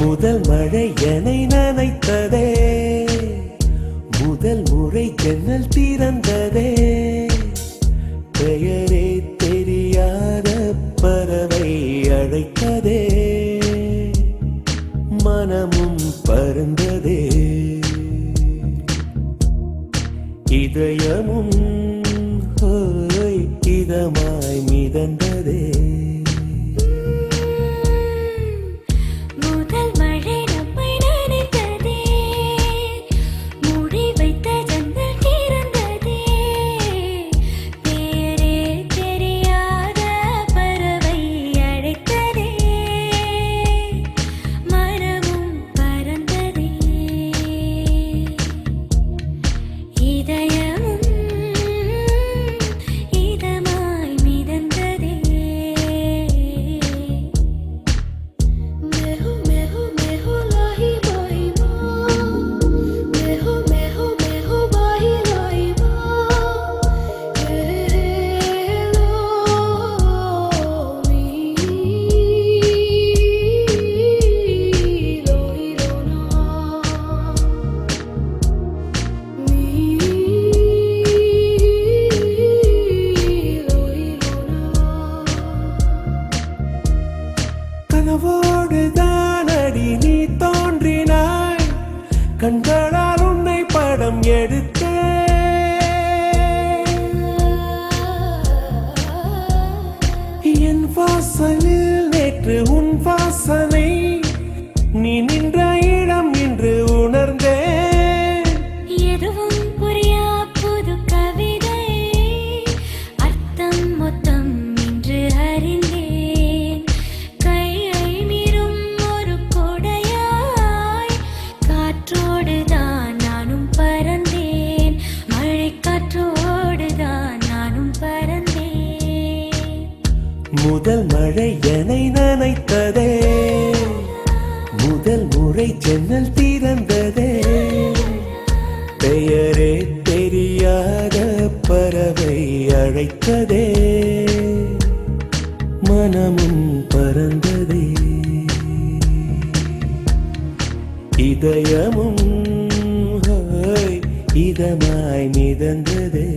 முதல் மழை என்னை நனைத்ததே, முதல் முறை ஜன்னல் திறந்ததே, பெயரே தெரியாத பறவை அழைத்ததே, மனமும் பறந்ததே, இதயமும் இதமாய் மிதந்ததே. கனவோடுதானடி நீ தோன்றினாய், கண்களால் உன்னை படம் எடுத்த என் வாசலில் நேற்று உன் வாசனை, நீ நின்ற இடம் இன்று உணர்ந்தேன். எதுவும் புரியா புது கவிதை, அர்த்தம் மொத்தம் இன்று அறிந்தேன். கையை மீறும் ஒரு கொடையாய், காற்றோடுதான் நானும் பறந்தேன், மழை காற்றோடுதான் நானும் பறந்தேன். முதல் மழை என்னை நனைத்ததே, முதல் முறை ஜன்னல் திறந்ததே, பெயரே தெரியாத பறவை அழைத்ததே, மனமும் பறந்ததே, இதயமும் இதமாய் மிதந்ததே.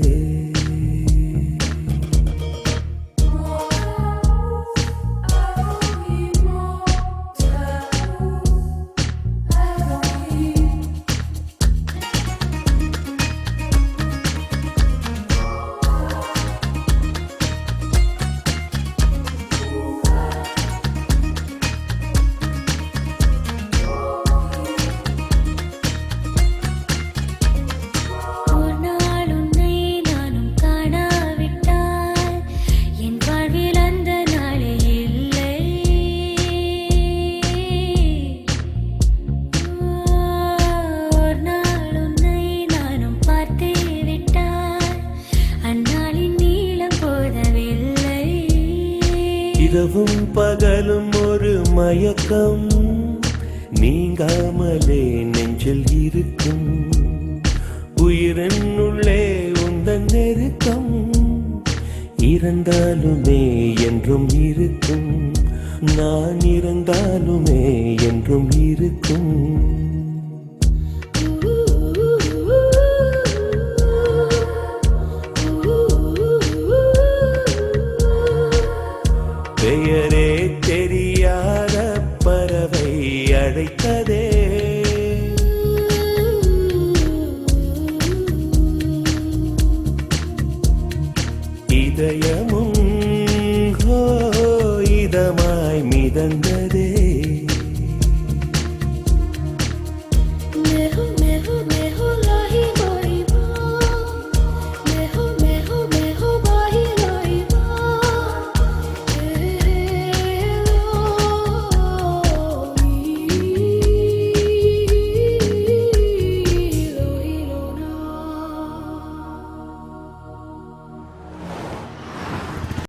இரவும் பகலும் ஒரு மயக்கம், நீங்காமலே நெஞ்சில் இருக்கும், உயிரின் உள்ளே உந்தன் நெருக்கம், இறந்தாலுமே என்றும் இருக்கும், நான் இறந்தாலுமே என்றும் இருக்கும். பெயரே தெரியாத பறவை அழைத்ததே, இதயம்